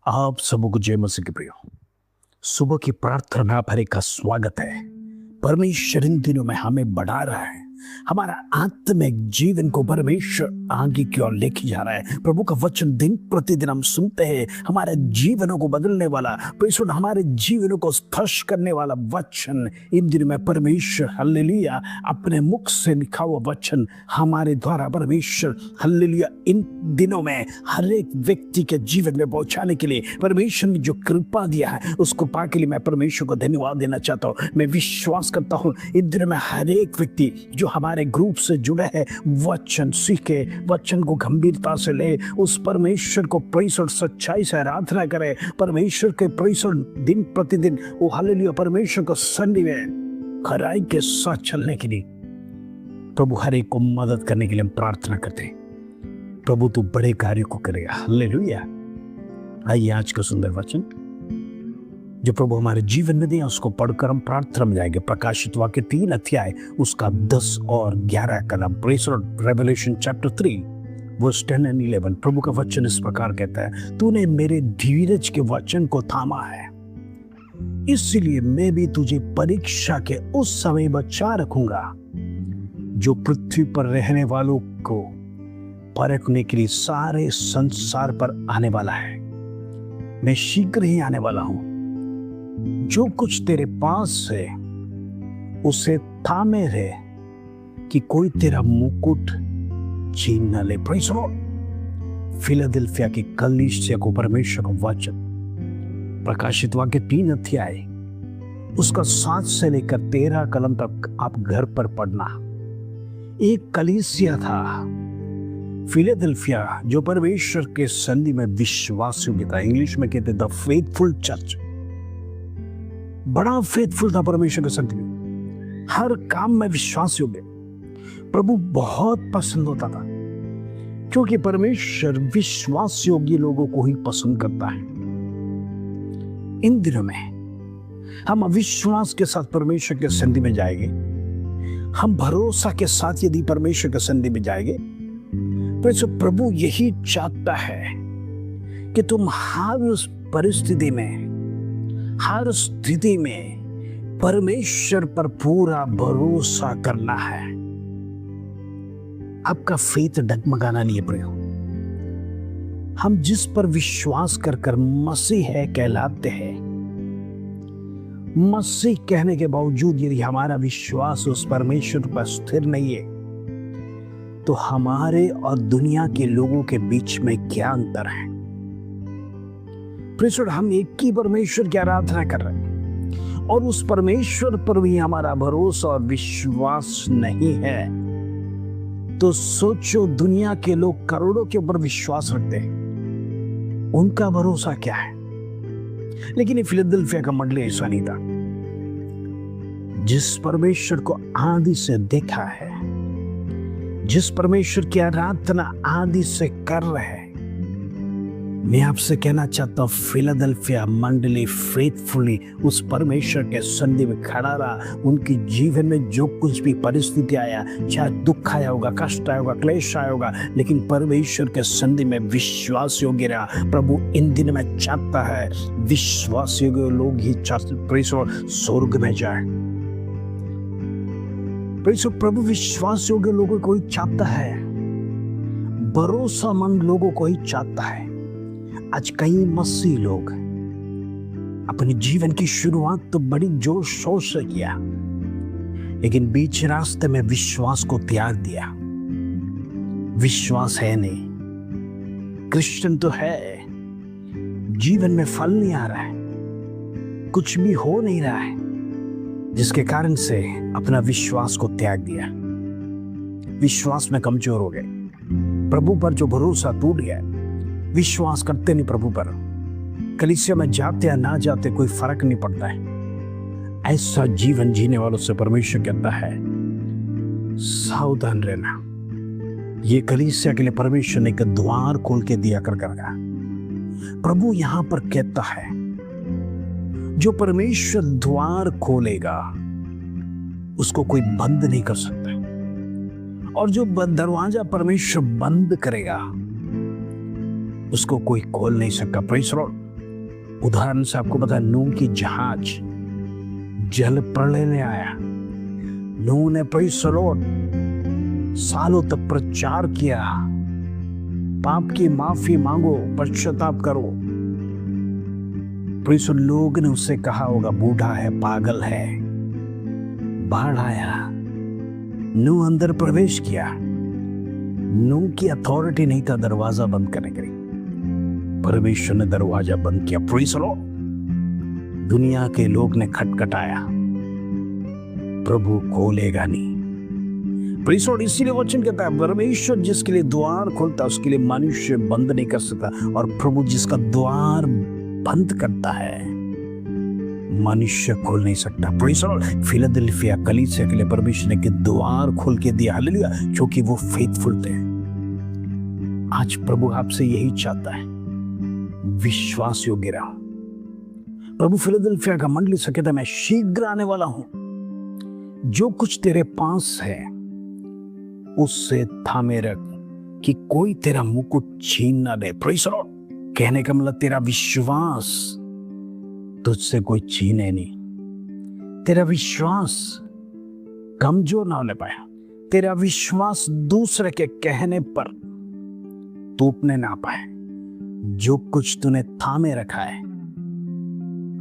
आप सबों को जय मसीह के प्रियो। सुबह की प्रार्थना में आप हर एक का स्वागत है। परमेश्वर इन दिनों में हमें बढ़ा रहा है, हमारा आत्मिक जीवन को परमेश्वर आगे की ओर लेके जा रहा है। प्रभु का वचन दिन प्रतिदिन हम सुनते हैं, हमारे जीवनों को बदलने वाला, परमेश्वर हमारे जीवनों को स्पर्श करने वाला वचन इन दिनों में परमेश्वर हालेलुया अपने मुख से लिखा हुआ वचन हमारे द्वारा परमेश्वर हालेलुया इन दिनों में हर एक व्यक्ति के जीवन में पहुंचाने के लिए परमेश्वर ने जो कृपा दिया है उसको पा के लिए मैं परमेश्वर को धन्यवाद देना चाहता हूँ। मैं विश्वास करता हूँ इन दिनों में हर एक व्यक्ति जो हमारे ग्रुप से जुड़े हैं वचन सीखे, वचन को गंभीरता से ले, उस परमेश्वर को प्रेस और सच्चाई से आराधना करे, परमेश्वर के प्रेस और दिन प्रतिदिन वो हालेलुया परमेश्वर को सन्निधि में खराई के साथ चलने के लिए प्रभु हर एक को मदद करने के लिए हम प्रार्थना करते हैं। प्रभु तू बड़े कार्य को करेगा, हालेलुया। आइए आज का सुंदर वचन जो प्रभु हमारे जीवन में दिया उसको पढ़कर हम प्रार्थना में जाएंगे। प्रकाशित वाक्य 3 अध्याय उसका 10 और 11 का नाम प्रेस और रेवलेशन चैप्टर 3 वर्स 10 and 11। प्रभु का वचन इस प्रकार कहता है, तूने मेरे धीरज के वचन को थामा है, इसलिए मैं भी तुझे परीक्षा के उस समय बचा रखूंगा जो पृथ्वी पर रहने वालों को परखने के लिए सारे संसार पर आने वाला है। मैं शीघ्र ही आने वाला हूं। जो कुछ तेरे पास है उसे थामे रहे कि कोई तेरा मुकुट छीन न ले। Praise the Lord. फिलाडेल्फिया की कलीसिया को परमेश्वर का वचन प्रकाशित वाक्य 3 अध्याय उसका 7 से लेकर 13 कलम तक आप घर पर पढ़ना। एक कलीसिया था फिलाडेल्फिया जो परमेश्वर के सन्निधि में विश्वास योग्य था। इंग्लिश में कहते द फेथफुल चर्च। बड़ा फेथफुल था परमेश्वर के सन्निधि में, हर काम में विश्वास योग्य। प्रभु बहुत पसंद होता था क्योंकि परमेश्वर विश्वास योग्य लोगों को ही पसंद करता है। इन दिनों में हम अविश्वास के साथ परमेश्वर के सन्निधि में जाएंगे, हम भरोसा के साथ यदि परमेश्वर के सन्निधि में जाएंगे तो प्रभु यही चाहता है कि तुम हर उस परिस्थिति में, हर स्थिति में परमेश्वर पर पूरा भरोसा करना है। आपका फेथ डगमगाना नहीं है प्रियो। हम जिस पर विश्वास कर मसीह है कहलाते हैं, मसीह कहने के बावजूद यदि हमारा विश्वास उस परमेश्वर पर स्थिर नहीं है तो हमारे और दुनिया के लोगों के बीच में क्या अंतर है। प्रेषण हम एक ही परमेश्वर की आराधना कर रहे हैं और उस परमेश्वर पर भी हमारा भरोसा और विश्वास नहीं है तो सोचो दुनिया के लोग करोड़ों के ऊपर विश्वास रखते हैं, उनका भरोसा क्या है। लेकिन ये फिलाडेल्फिया का मंडली ऐसा नहीं था। जिस परमेश्वर को आदि से देखा है, जिस परमेश्वर की आराधना आदि से कर रहे हैं, मैं आपसे कहना चाहता हूं फिलाडेल्फिया मंडली फेथफुली उस परमेश्वर के सन्निधि में खड़ा रहा। उनके जीवन में जो कुछ भी परिस्थिति आया, चाहे दुख आया होगा, कष्ट आया होगा, क्लेश आया होगा, लेकिन परमेश्वर के सन्निधि में विश्वास योग्य रहा। प्रभु इन दिन में चाहता है विश्वास योग्य लोग ही स्वर्ग में जाए। प्रभु विश्वास योग्य लोगों को ही चाहता है, भरोसामंद लोगों को ही चाहता है। आज कई मसीह लोग अपने जीवन की शुरुआत तो बड़ी जोर शोर से किया, लेकिन बीच रास्ते में विश्वास को त्याग दिया। विश्वास है नहीं, क्रिश्चियन तो है, जीवन में फल नहीं आ रहा है, कुछ भी हो नहीं रहा है, जिसके कारण से अपना विश्वास को त्याग दिया। विश्वास में कमजोर हो गए, प्रभु पर जो भरोसा टूट गया, विश्वास करते नहीं प्रभु पर। कलीसिया में जाते या ना जाते कोई फर्क नहीं पड़ता है। ऐसा जीवन जीने वालों से परमेश्वर कहता है सावधान रहना। ये कलीसिया के लिए परमेश्वर ने एक द्वार खोल के दिया कर रखा। प्रभु यहां पर कहता है जो परमेश्वर द्वार खोलेगा उसको कोई बंद नहीं कर सकता, और जो दरवाजा परमेश्वर बंद करेगा उसको कोई खोल नहीं सकता। Praise the Lord. उदाहरण से आपको पता है, नूह की जहाज जल प्रलय ले आया। नूह ने प्रेज़ द लॉर्ड सालों तक प्रचार किया, पाप की माफी मांगो, पश्चाताप करो। प्रेज़ द लॉर्ड, लोग ने उससे कहा होगा बूढ़ा है, पागल है। बाढ़ आया, नूह अंदर प्रवेश किया। नूह की अथॉरिटी नहीं था दरवाजा बंद करने के लिए, परमेश्वर ने दरवाजा बंद किया। प्रेज़ द लॉर्ड, दुनिया के लोग ने खटखटाया, प्रभु खोलेगा नहीं। प्रेज़ द लॉर्ड, इसीलिए वचन कहता है परमेश्वर जिसके लिए द्वार खोलता है उसके लिए मनुष्य बंद नहीं कर सकता, और प्रभु जिसका द्वार बंद करता है मनुष्य खोल नहीं सकता। प्रेज़ द लॉर्ड, फिलाडेल्फिया कलीसिया के लिए परमेश्वर ने के द्वार खोल के दिया, हालेलुया, क्योंकि वो फेथफुल थे। आज प्रभु आपसे यही चाहता है, विश्वास योग्य रहो। प्रभु फिलाडेल्फिया का मंडली से कहता है मैं शीघ्र आने वाला हूं, जो कुछ तेरे पास है उससे थामे रख कि कोई तेरा मुकुट छीन ना दे। प्रेज़ द लॉर्ड, कहने का मतलब तेरा विश्वास तुझसे कोई छीने नहीं। तेरा विश्वास कमजोर ना होने पाया, तेरा विश्वास दूसरे के कहने पर टूटने ना पाए। जो कुछ तूने थामे रखा है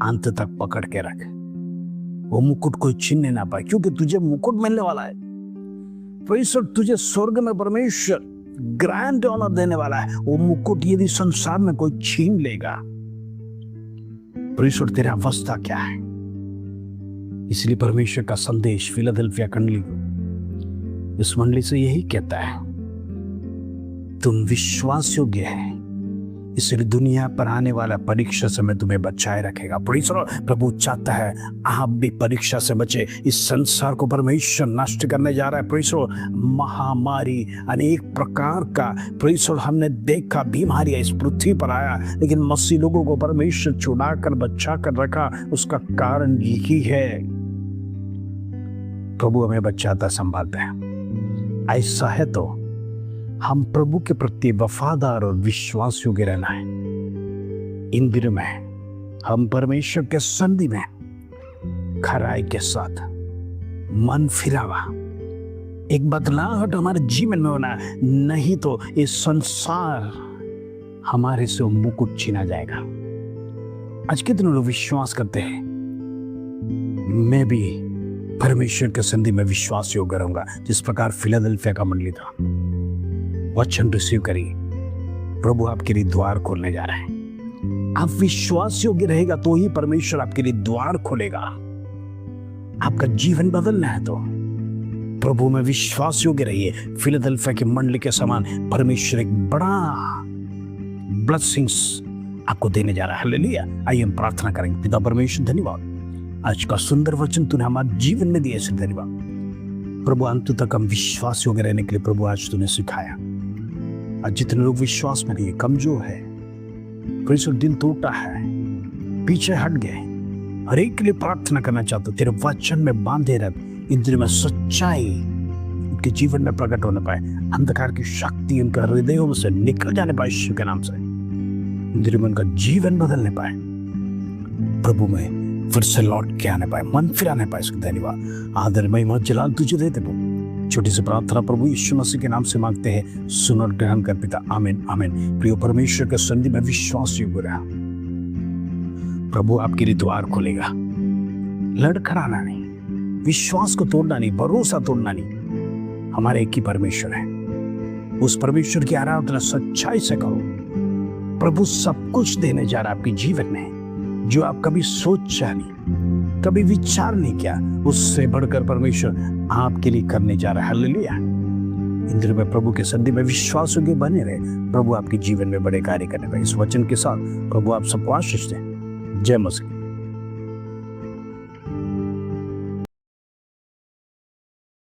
अंत तक पकड़ के रख, वो मुकुट कोई छीनने ना पाए, क्योंकि तुझे मुकुट मिलने वाला है। प्रेज़ द लॉर्ड, तुझे स्वर्ग में परमेश्वर ग्रैंड ऑनर देने वाला है। वो मुकुट यदि संसार में कोई छीन लेगा, प्रेज़ द लॉर्ड, तेरा अवस्था क्या है? इसलिए परमेश्वर का संदेश फिलाडेल्फिया मंडली को, इस मंडली से यही कहता है, तुम विश्वास योग्य है, इसलिए दुनिया पर आने वाला परीक्षा से मैं तुम्हें बचाए रखेगा। प्रेज़ द लॉर्ड, प्रभु चाहता है आप भी परीक्षा से बचे। इस संसार को परमेश्वर नष्ट करने जा रहा है। प्रेज़ द लॉर्ड, महामारी अनेक प्रकार का, प्रेज़ द लॉर्ड, हमने देखा बीमारियां इस पृथ्वी पर आया, लेकिन मसीह लोगों को परमेश्वर छुड़ा कर बचा कर रखा। उसका कारण यही है, प्रभु हमें बचाता संभालता है। ऐसा है तो हम प्रभु के प्रति वफादार और विश्वास योग्य रहना है। इन दिनों में हम परमेश्वर के सन्निधि में खराई के साथ मन फिरावा, एक बदलाव हमारे जीवन में होना, नहीं तो इस संसार हमारे से मुकुट छीना जाएगा। आज कितने लोग विश्वास करते हैं मैं भी परमेश्वर के सन्निधि में विश्वास योग्य रहूंगा, जिस प्रकार फिलाडेल्फिया का मंडली था। वचन रिसीव करिए, प्रभु आपके लिए द्वार खोलने जा रहे हैं। आप विश्वास योग्य रहेगा तो ही परमेश्वर आपके लिए द्वार खोलेगा। आपका जीवन बदलना है तो प्रभु में विश्वास योग्य रहिए। फिलाडेल्फिया के मंडली के समान परमेश्वर एक बड़ा ब्लेसिंग्स आपको देने जा रहा है। हालेलुया। आइए हम प्रार्थना करेंगे। पिता परमेश्वर, धन्यवाद आज का सुंदर वचन तूने हमारे जीवन में दिया, इसलिए धन्यवाद प्रभु। अंत तक हम विश्वास योग्य रहने के लिए प्रभु आज तूने सिखाया। आज जितने लोग विश्वास में नहीं, कमजोर है, प्रेषित दिल टूटा है, पीछे हट गए, हर एक के लिए प्रार्थना करना चाहते हो, तेरे वचन में बांधे रह, इन दिनों में सच्चाई उनके जीवन में प्रकट होने पाए, अंधकार की शक्ति उनका हृदयों में से निकल जाने पाए यीशु के नाम से, इन दिनों में उनका जीवन बदलने पाए, प्रभु में फिर से लौट के आने पाए, मन फिराने पाए। इसको धन्यवाद, आदर, महिमा, जलाल तुझे देते प्रभु। छोटी सी प्रार्थना प्रभु यीशु मसीह के नाम से मांगते हैं, सुन और ग्रहण कर पिता, आमीन आमीन। प्रिय परमेश्वर के सन्निधि में विश्वास योग्य रहा, प्रभु आपके लिए द्वार खोलेगा। लड़खड़ाना नहीं, विश्वास को तोड़ना नहीं, भरोसा तोड़ना नहीं। हमारे एक ही परमेश्वर है, उस परमेश्वर की आराधना सच्चाई से करो। प्रभु सब कुछ देने जा रहा है आपके जीवन में, जो आप कभी सोचा नहीं, कभी विचार नहीं किया, उससे बढ़कर परमेश्वर आपके लिए करने जा रहा है। हालेलुया। इन दिनों में प्रभु के सन्निधि में विश्वास योग्य बने रहे, प्रभु आपके जीवन में बड़े कार्य करने पाए। इस वचन के साथ प्रभु आप सबको आशीष दें। जय मसीह।